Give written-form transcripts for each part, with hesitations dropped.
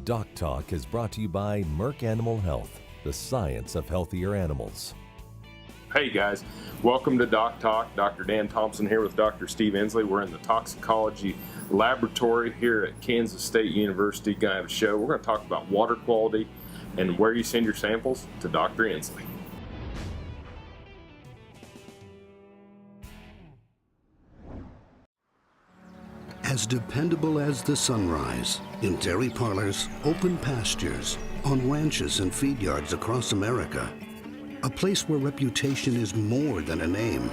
DocTalk is brought to you by Merck Animal Health, the science of healthier animals. Hey guys, welcome to DocTalk. Dr. Dan Thomson here with Dr. Steve Ensley. We're in the toxicology laboratory here at Kansas State University. Going to have a show. We're going to talk about water quality and where you send your samples to Dr. Ensley. As dependable as the sunrise, in dairy parlors, open pastures, on ranches and feed yards across America. A place where reputation is more than a name,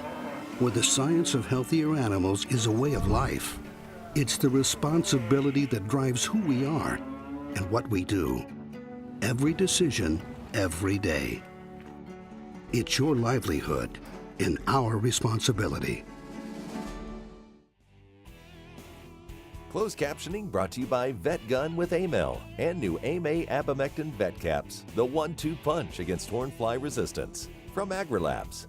where the science of healthier animals is a way of life. It's the responsibility that drives who we are and what we do. Every decision, every day. It's your livelihood and our responsibility. Closed captioning brought to you by VetGun with Amel and new AMA Abamectin Vet Caps, the 1-2 punch against hornfly resistance from AgriLabs.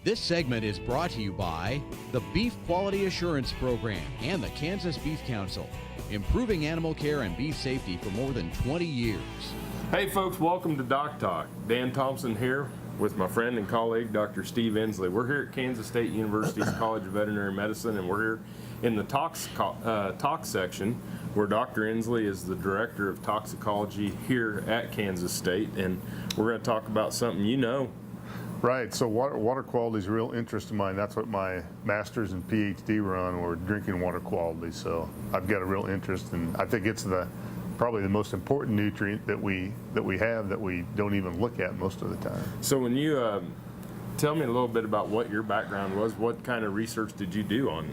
This segment is brought to you by the Beef Quality Assurance Program and the Kansas Beef Council, improving animal care and beef safety for more than 20 years. Hey folks, welcome to Talk. Dan Thomson here with my friend and colleague, Dr. Steve Ensley. We're here at Kansas State University's College of Veterinary Medicine, and we're here in the talk section where Dr. Ensley is the director of toxicology here at Kansas State, and we're going to talk about something you know. Right, so water quality is a real interest of mine. That's what my master's and PhD were on, or drinking water quality. So I've got a real interest, and I think it's probably the most important nutrient that we have that we don't even look at most of the time. So when you tell me a little bit about what your background was, what kind of research did you do on?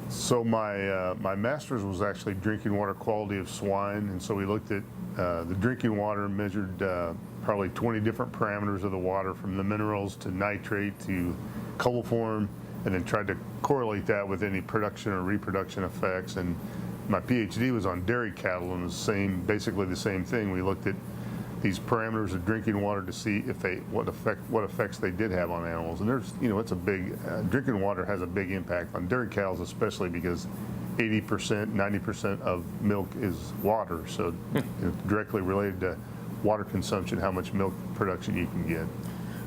So my master's was actually drinking water quality of swine, and so we looked at the drinking water, measured probably 20 different parameters of the water, from the minerals to nitrate to coliform, and then tried to correlate that with any production or reproduction effects. And my PhD was on dairy cattle, and it was basically the same thing. We looked at these parameters of drinking water to see if what effects they did have on animals. And it's a big drinking water has a big impact on dairy cows, especially because 80%, 90% of milk is water, so it's directly related to water consumption, how much milk production you can get.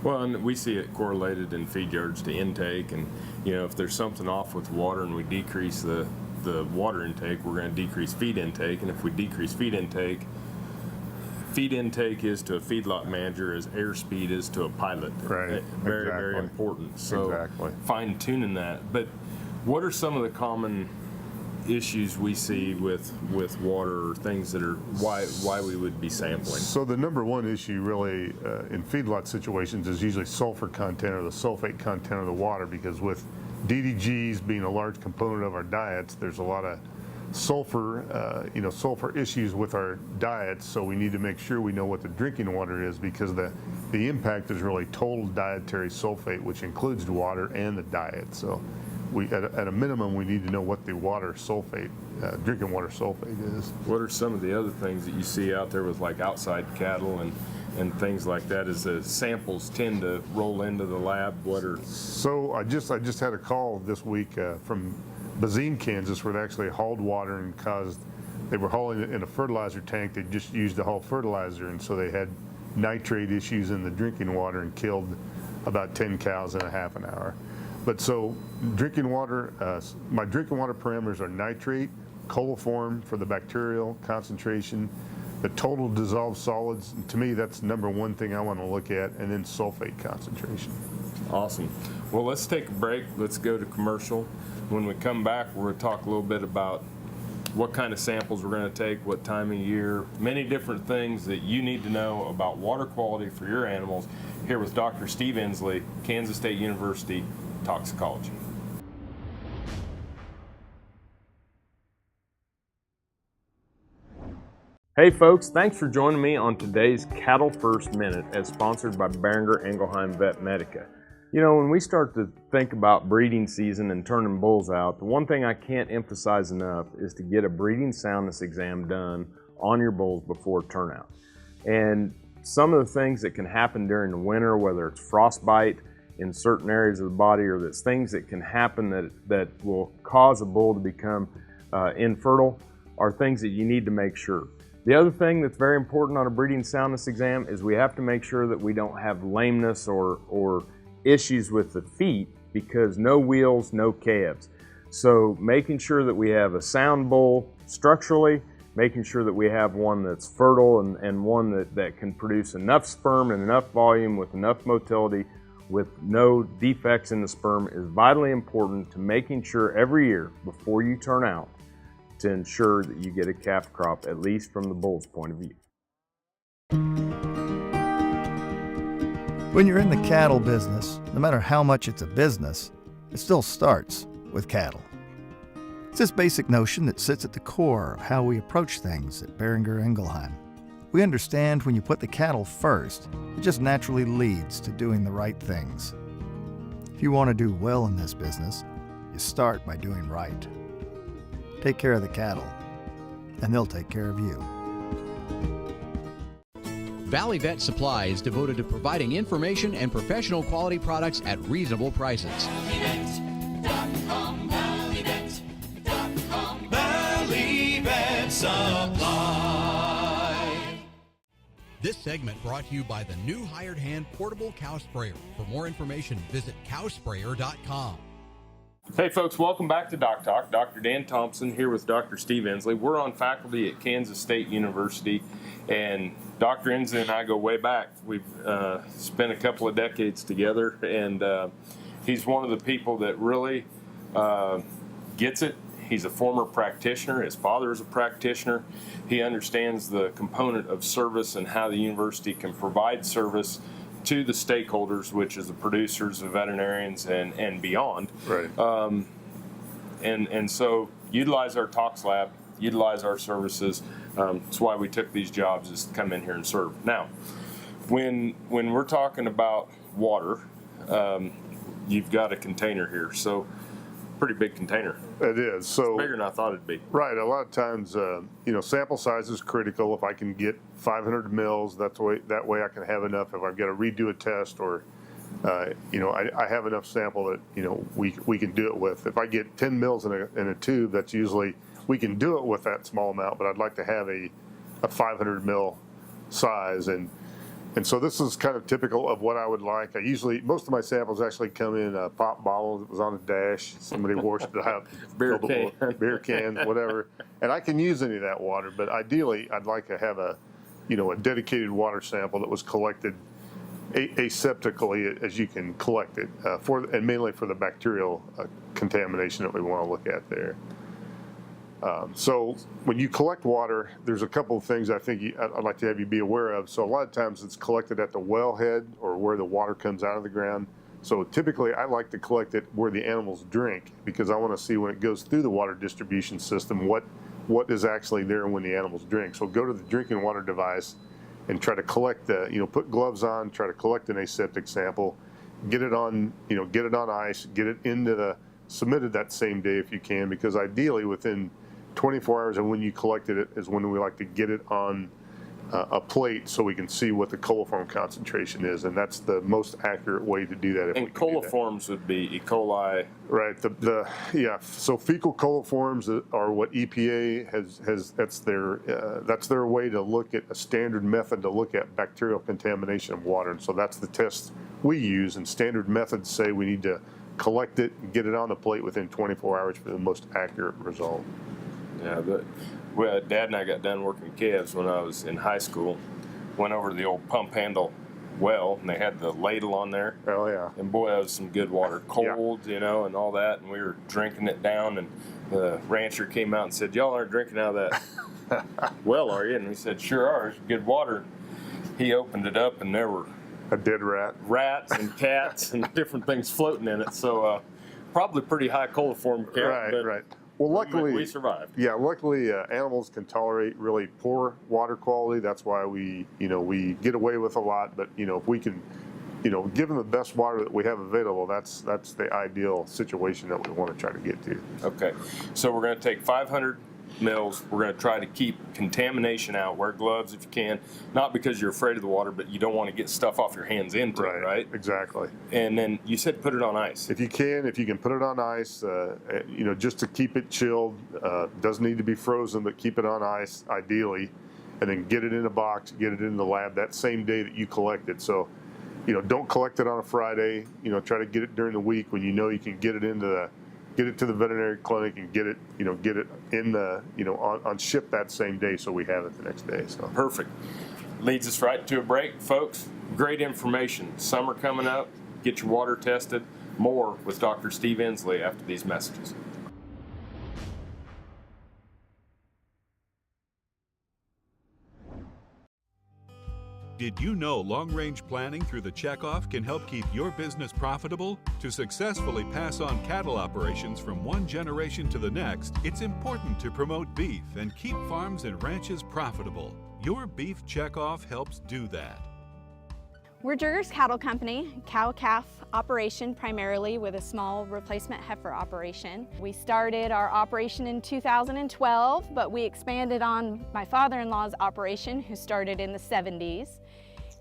Well, and we see it correlated in feed yards to intake, and if there's something off with water and we decrease the water intake, we're going to decrease feed intake, and if we decrease feed intake is to a feedlot manager as airspeed is to a pilot. Right. Very, exactly. very important. So exactly. Fine-tuning that. But what are some of the common issues we see with water, or things that are why we would be sampling? So the number one issue really in feedlot situations is usually sulfur content or the sulfate content of the water, because with DDGs being a large component of our diets, there's a lot of sulfur sulfur issues with our diets, so we need to make sure we know what the drinking water is, because the impact is really total dietary sulfate, which includes the water and the diet. So at a minimum, we need to know what the water sulfate, drinking water sulfate is. What are some of the other things that you see out there with like outside cattle and things like that, as the samples tend to roll into the lab? So I just had a call this week from Bazine, Kansas, where they actually hauled water and they were hauling it in a fertilizer tank. They just used to haul fertilizer, and so they had nitrate issues in the drinking water and killed about 10 cows in a half an hour. But so drinking water, my drinking water parameters are nitrate, coliform for the bacterial concentration, the total dissolved solids. To me, that's number one thing I want to look at, and then sulfate concentration. Awesome. Well, let's take a break. Let's go to commercial. When we come back, we're going to talk a little bit about what kind of samples we're going to take, what time of year, many different things that you need to know about water quality for your animals, here with Dr. Steve Ensley, Kansas State University, toxicology. Hey folks, thanks for joining me on today's Cattle First Minute as sponsored by Boehringer Ingelheim Vet Medica. You know, when we start to think about breeding season and turning bulls out, the one thing I can't emphasize enough is to get a breeding soundness exam done on your bulls before turnout. And some of the things that can happen during the winter, whether it's frostbite in certain areas of the body or there's things that can happen that will cause a bull to become infertile, are things that you need to make sure. The other thing that's very important on a breeding soundness exam is we have to make sure that we don't have lameness or issues with the feet, because no wheels, no calves. So making sure that we have a sound bull structurally, making sure that we have one that's fertile and one that can produce enough sperm and enough volume with enough motility with no defects in the sperm is vitally important to making sure every year before you turn out to ensure that you get a calf crop, at least from the bull's point of view. When you're in the cattle business, no matter how much it's a business, it still starts with cattle. It's this basic notion that sits at the core of how we approach things at Boehringer Ingelheim. We understand when you put the cattle first, it just naturally leads to doing the right things. If you want to do well in this business, you start by doing right. Take care of the cattle, and they'll take care of you. Valley Vet Supply is devoted to providing information and professional quality products at reasonable prices. ValleyVet.com, ValleyVet.com, Valley Vet Supply. This segment brought to you by the new Hired Hand Portable Cow Sprayer. For more information, visit cowsprayer.com. Hey folks, welcome back to DocTalk. Dr. Dan Thomson here with Dr. Steve Ensley. We're on faculty at Kansas State University, and Dr. Ensley and I go way back. We've spent a couple of decades together, and he's one of the people that really gets it. He's a former practitioner. His father is a practitioner. He understands the component of service and how the university can provide service to the stakeholders, which is the producers, the veterinarians, and beyond. Right. And so utilize our tox lab, utilize our services. That's why we took these jobs, is to come in here and serve. Now, when we're talking about water, you've got a container here. So pretty big container. It is. So It's bigger than I thought it'd be. right. A lot of times, sample size is critical. If I can get 500 mils, that way I can have enough. If I've got to redo a test, or I have enough sample that we can do it with. If I get 10 mils in a tube, that's usually we can do it with that small amount. But I'd like to have a 500 mil size, and so this is kind of typical of what I would like. Most of my samples actually come in pop bottles. It was on a dash. Somebody washed it out. Beer cans, whatever. And I can use any of that water, but ideally I'd like to have a dedicated water sample that was collected aseptically as you can collect it, and mainly for the bacterial contamination that we want to look at there. So when you collect water, there's a couple of things I think I'd like to have you be aware of. So a lot of times it's collected at the wellhead or where the water comes out of the ground. So typically I like to collect it where the animals drink, because I want to see when it goes through the water distribution system what is actually there when the animals drink. So go to the drinking water device and try to collect put gloves on, try to collect an aseptic sample, get it on ice, get it submitted that same day if you can, because ideally within 24 hours of when you collected it is when we like to get it on a plate so we can see what the coliform concentration is, and that's the most accurate way to do that. And coliforms would be E. coli. Right. So fecal coliforms are what EPA has. That's their way to look at a standard method to look at bacterial contamination of water, and so that's the test we use. And standard methods say we need to collect it and get it on the plate within 24 hours for the most accurate result. Yeah, Dad and I got done working calves when I was in high school. Went over to the old pump handle well, and they had the ladle on there. Oh, yeah. And boy, that was some good water. Cold, you know, and all that. And we were drinking it down, and the rancher came out and said, "Y'all aren't drinking out of that well, are you?" And we said, "Sure are. It's good water." He opened it up, and there were A dead rat. rats and cats and different things floating in it. So probably pretty high coliform count. Right, but right. Well, luckily we survived. Yeah, luckily animals can tolerate really poor water quality. That's why we get away with a lot. But if we can, give them the best water that we have available, that's the ideal situation that we want to try to get to. Okay, so we're going to take 500 mils. We're going to try to keep contamination out. Wear gloves if you can, not because you're afraid of the water, but you don't want to get stuff off your hands into it, right? Exactly. And then you said put it on ice. If you can put it on ice, just to keep it chilled. Doesn't need to be frozen, but keep it on ice ideally, and then get it in a box, get it in the lab that same day that you collect it. So, don't collect it on a Friday. Try to get it during the week when you can get it to the veterinary clinic and get it in the, on ship that same day, so we have it the next day. So Perfect. Leads us right to a break, folks. Great information. Summer coming up. Get your water tested. More with Dr. Steve Ensley after these messages. Did you know long-range planning through the Checkoff can help keep your business profitable? To successfully pass on cattle operations from one generation to the next, it's important to promote beef and keep farms and ranches profitable. Your Beef Checkoff helps do that. We're Jurger's Cattle Company, cow-calf operation primarily, with a small replacement heifer operation. We started our operation in 2012, but we expanded on my father-in-law's operation, who started in the 70s,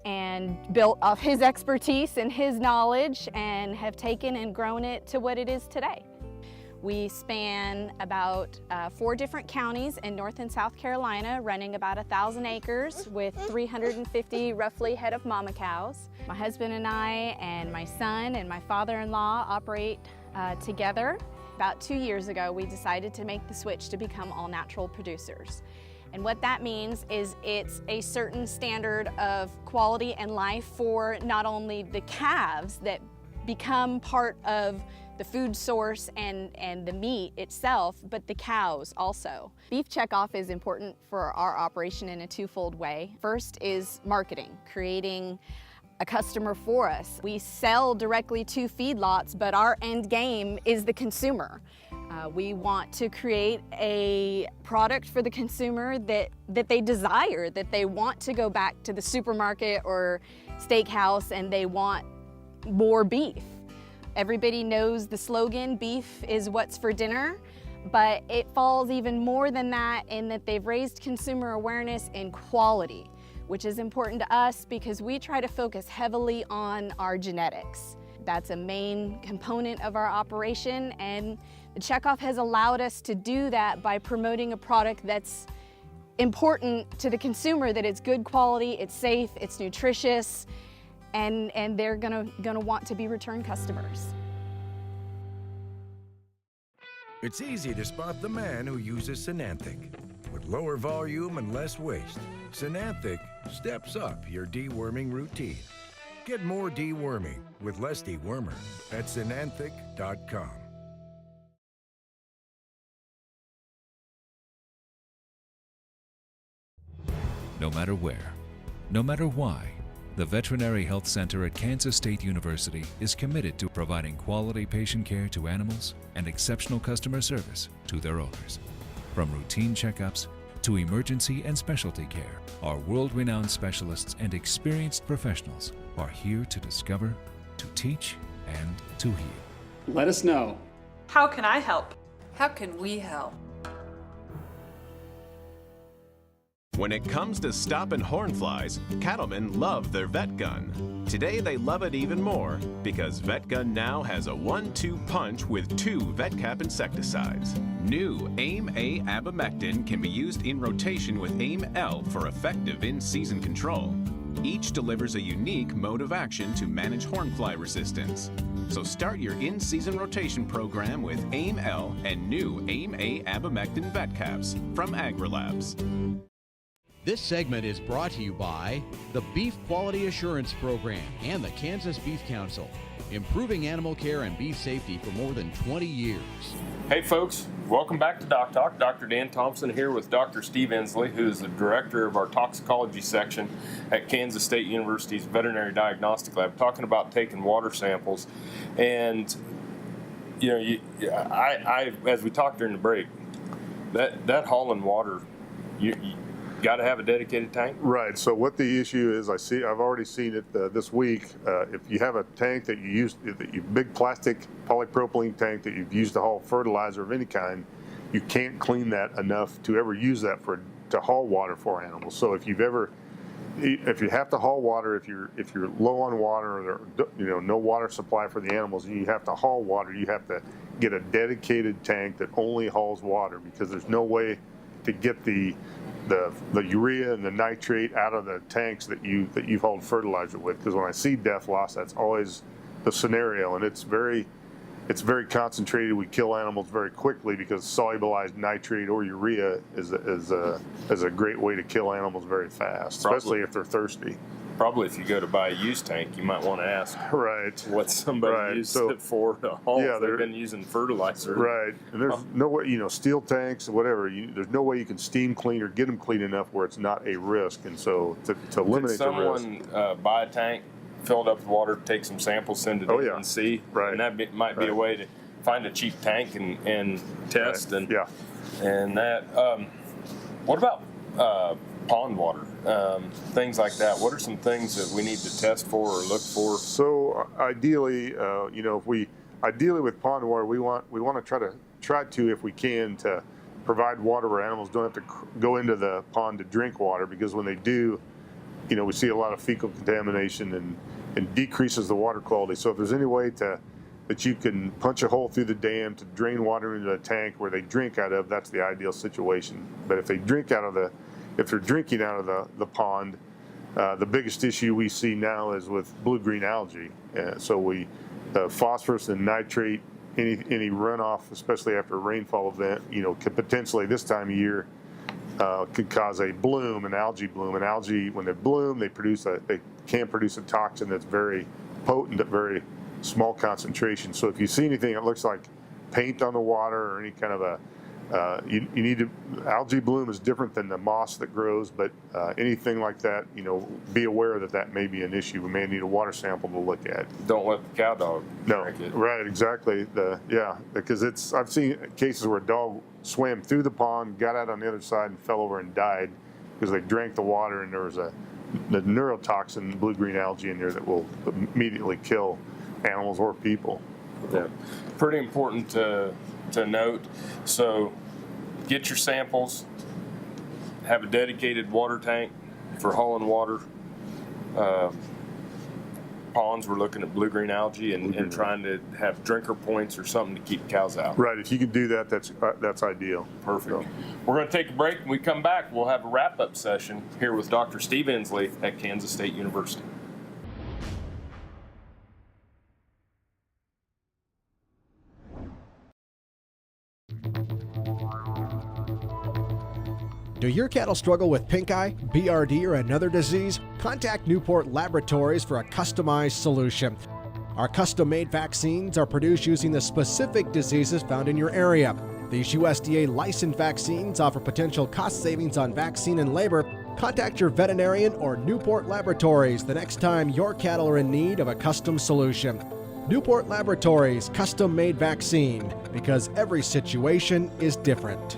and built off his expertise and his knowledge, and have taken and grown it to what it is today. We span about 4 different counties in North and South Carolina, running about 1,000 acres with 350 roughly head of mama cows. My husband and I and my son and my father-in-law operate together. About 2 years ago, we decided to make the switch to become all-natural producers. And what that means is it's a certain standard of quality and life for not only the calves that become part of the food source and the meat itself, but the cows also. Beef Checkoff is important for our operation in a twofold way. First is marketing, creating a customer for us. We sell directly to feedlots, but our end game is the consumer. We want to create a product for the consumer that they desire, that they want to go back to the supermarket or steakhouse and they want more beef. Everybody knows the slogan, beef is what's for dinner, but it falls even more than that in that they've raised consumer awareness in quality, which is important to us because we try to focus heavily on our genetics. That's a main component of our operation, and the Checkoff has allowed us to do that by promoting a product that's important to the consumer, that it's good quality, it's safe, it's nutritious, and they're gonna want to be return customers. It's easy to spot the man who uses Synanthic. With lower volume and less waste, Synanthic steps up your deworming routine. Get more deworming with less dewormer at Synanthic.com. No matter where, no matter why, the Veterinary Health Center at Kansas State University is committed to providing quality patient care to animals and exceptional customer service to their owners. From routine checkups to emergency and specialty care, our world-renowned specialists and experienced professionals are here to discover, to teach, and to heal. Let us know. How can I help? How can we help? When it comes to stopping hornflies, cattlemen love their Vet Gun. Today they love it even more because Vet Gun now has a 1-2 punch with 2 VetCap insecticides. New AIM-A abamectin can be used in rotation with AIM-L for effective in-season control. Each delivers a unique mode of action to manage hornfly resistance. So start your in-season rotation program with AIM-L and new AIM-A abamectin VetCaps from AgriLabs. This segment is brought to you by the Beef Quality Assurance Program and the Kansas Beef Council, improving animal care and beef safety for more than 20 years. Hey folks, welcome back to DocTalk. Dr. Dan Thomson here with Dr. Steve Ensley, who is the director of our toxicology section at Kansas State University's Veterinary Diagnostic Lab, talking about taking water samples. And you know, I as we talked during the break, that hauling water, you got to have a dedicated tank. Right. So what the issue is, I've already seen it this week. If you have a tank that you use, big plastic polypropylene tank that you've used to haul fertilizer of any kind, you can't clean that enough to ever use that to haul water for animals. So if you have to haul water, if you're low on water, or no water supply for the animals, and you have to haul water, you have to get a dedicated tank that only hauls water, because there's no way to get the urea and the nitrate out of the tanks that you've hauled fertilizer with. Because when I see death loss, that's always the scenario, and it's very concentrated. We kill animals very quickly because solubilized nitrate or urea is a great way to kill animals very fast, especially if they're thirsty. Probably if you go to buy a used tank, you might want to ask what somebody used it for to haul. Yeah, they've been using fertilizer. Right, and there's no way, steel tanks, whatever, there's no way you can steam clean or get them clean enough where it's not a risk. And so to eliminate the risk. Could someone buy a tank, fill it up with water, take some samples, send it in and see? Right. And that might be a way to find a cheap tank and test. Right. And that, what about pond water, things like that? What are some things that we need to test for or look for? So ideally, ideally with pond water, we want to try to, if we can, to provide water where animals don't have to go into the pond to drink water, because when they do, we see a lot of fecal contamination and decreases the water quality. So if there's any way that you can punch a hole through the dam to drain water into a tank where they drink out of, that's the ideal situation. But if they're drinking out of the pond, the biggest issue we see now is with blue-green algae. So phosphorus and nitrate, any runoff, especially after a rainfall event, could potentially this time of year could cause a bloom, an algae bloom. And algae, when they bloom, they can produce a toxin that's very potent at very small concentration. So if you see anything that looks like paint on the water or any kind of you need to, algae bloom is different than the moss that grows, but anything like that, be aware that may be an issue. We may need a water sample to look at. Don't let the cow dog drink it. Right, exactly. Because I've seen cases where a dog swam through the pond, got out on the other side, and fell over and died because they drank the water, and there was the neurotoxin, blue-green algae in there that will immediately kill animals or people. Yeah, pretty important to note. So get your samples, have a dedicated water tank for hauling water. Ponds, we're looking at blue-green algae and trying to have drinker points or something to keep cows out. Right, if you can do that, that's ideal. Perfect. So, we're going to take a break. When we come back, we'll have a wrap-up session here with Dr. Steve Ensley at Kansas State University. Do your cattle struggle with pink eye, BRD, or another disease? Contact Newport Laboratories for a customized solution. Our custom-made vaccines are produced using the specific diseases found in your area. These USDA licensed vaccines offer potential cost savings on vaccine and labor. Contact your veterinarian or Newport Laboratories the next time your cattle are in need of a custom solution. Newport Laboratories custom-made vaccine, because every situation is different.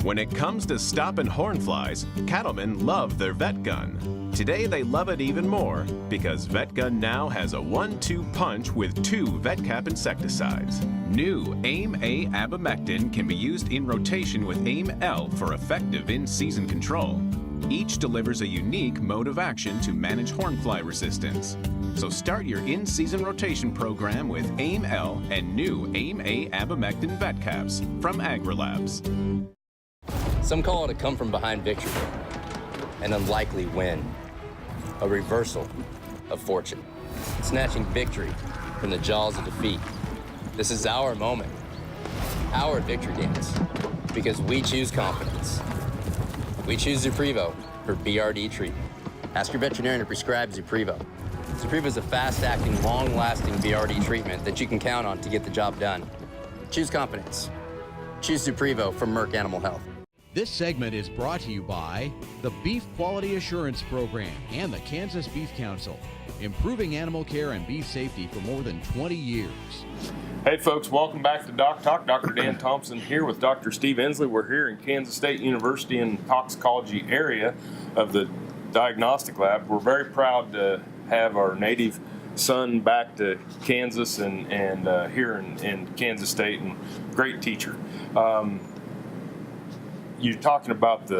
When it comes to stopping horn flies, cattlemen love their vet gun. Today they love it even more because VetGun now has a 1-2 punch with 2 VetCap insecticides. New AIM-A abamectin can be used in rotation with AIM-L for effective in-season control. Each delivers a unique mode of action to manage hornfly resistance. So start your in-season rotation program with AIM-L and new AIM-A abamectin VetCaps from AgriLabs. Some call it a come-from-behind victory, an unlikely win, a reversal of fortune, snatching victory from the jaws of defeat. This is our moment, our victory dance, because we choose confidence. We choose Zuprevo for BRD treatment. Ask your veterinarian to prescribe Zuprevo. Zuprevo is a fast-acting, long-lasting BRD treatment that you can count on to get the job done. Choose confidence. Choose Zuprevo from Merck Animal Health. This segment is brought to you by the Beef Quality Assurance Program and the Kansas Beef Council, improving animal care and beef safety for more than 20 years. Hey folks, welcome back to DocTalk. Dr. Dan Thomson here with Dr. Steve Ensley. We're here in Kansas State University in the toxicology area of the diagnostic lab. We're very proud to have our native son back to Kansas and here in Kansas State, and great teacher. You're talking about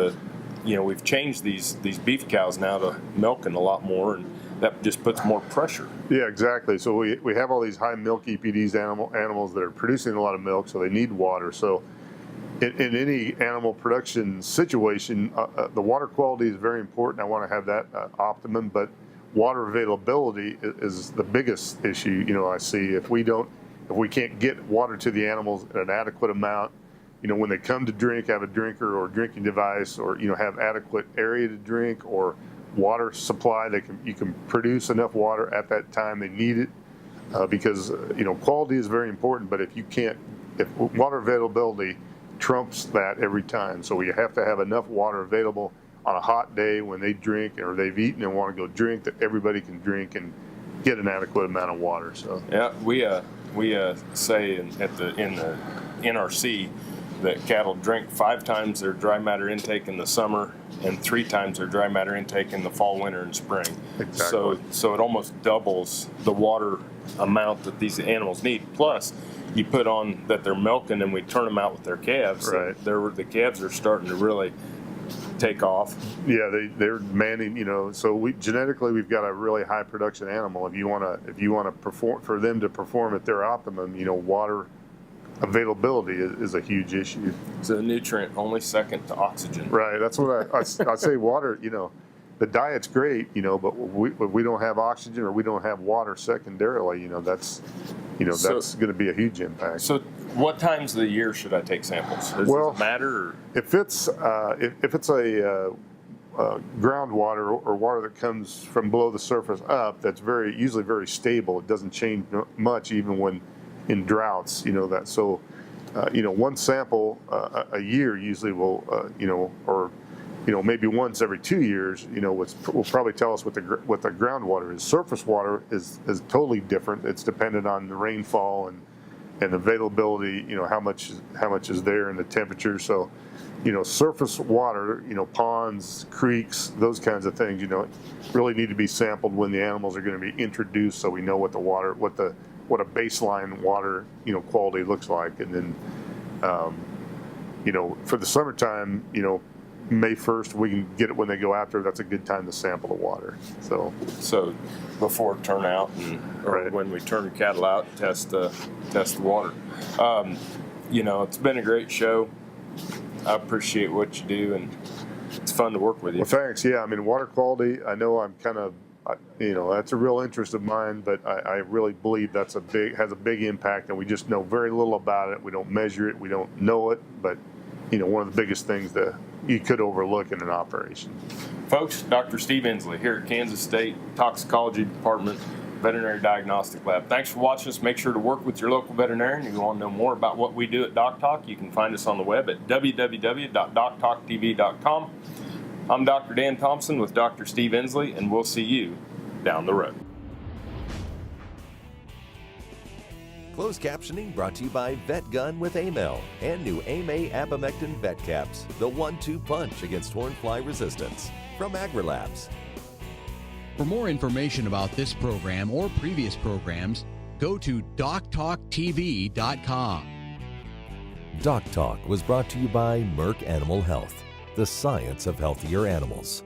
we've changed these beef cows now to milking a lot more, and that just puts more pressure. Yeah, exactly. So we have all these high milk EPDs animals that are producing a lot of milk, so they need water. So in any animal production situation, the water quality is very important. I want to have that optimum, but water availability is the biggest issue. I see if we can't get water to the animals in an adequate amount, when they come to drink, have a drinker or drinking device, or have adequate area to drink or water supply. You can produce enough water at that time they need it, because quality is very important. But if water availability trumps that every time, so we have to have enough water available on a hot day when they drink or they've eaten and want to go drink, that everybody can drink and get an adequate amount of water. So yeah, we say in the NRC that cattle drink 5 times their dry matter intake in the summer and 3 times their dry matter intake in the fall, winter, and spring. Exactly. So it almost doubles the water amount that these animals need. Plus, you put on that they're milking, and we turn them out with their calves. Right. The calves are starting to really take off. Yeah, they're demanding. So genetically we've got a really high production animal. If you want to perform, for them to perform at their optimum, water availability is a huge issue. It's a nutrient only second to oxygen. Right. That's what I say. Water. The diet's great. But we don't have oxygen or we don't have water secondarily. That's that's going to be a huge impact. So, what times of the year should I take samples? Does it matter? Or? If it's a groundwater or water that comes from below the surface up, that's usually very stable. It doesn't change much even when in droughts, one sample a year usually will, or maybe once every 2 years, will probably tell us what the groundwater is. Surface water is totally different. It's dependent on the rainfall and availability. How much is there and the temperature. So, surface water, ponds, creeks, those kinds of things, really need to be sampled when the animals are going to be introduced, so we know what a baseline water quality looks like. And then for the summertime, May 1st, we can get it when they go after. That's a good time to sample the water. So before turnout or when we turn cattle out, test the water. It's been a great show. I appreciate what you do, and it's fun to work with you. Well, thanks. Yeah, water quality, I know I'm kind of, that's a real interest of mine, but I really believe has a big impact, and we just know very little about it. We don't measure it. We don't know it, but one of the biggest things that you could overlook in an operation. Folks, Dr. Steve Insley here at Kansas State Toxicology Department, Veterinary Diagnostic Lab. Thanks for watching us. Make sure to work with your local veterinarian. If you want to know more about what we do at DocTalk, you can find us on the web at www.doctalktv.com. I'm Dr. Dan Thomson with Dr. Steve Ensley, and we'll see you down the road. Closed captioning brought to you by Vet Gun with Amel and new AMA Abamectin Vet Caps, the 1-2 punch against hornfly resistance. From AgriLabs. For more information about this program or previous programs, go to DocTalkTV.com. DocTalk was brought to you by Merck Animal Health, the science of healthier animals.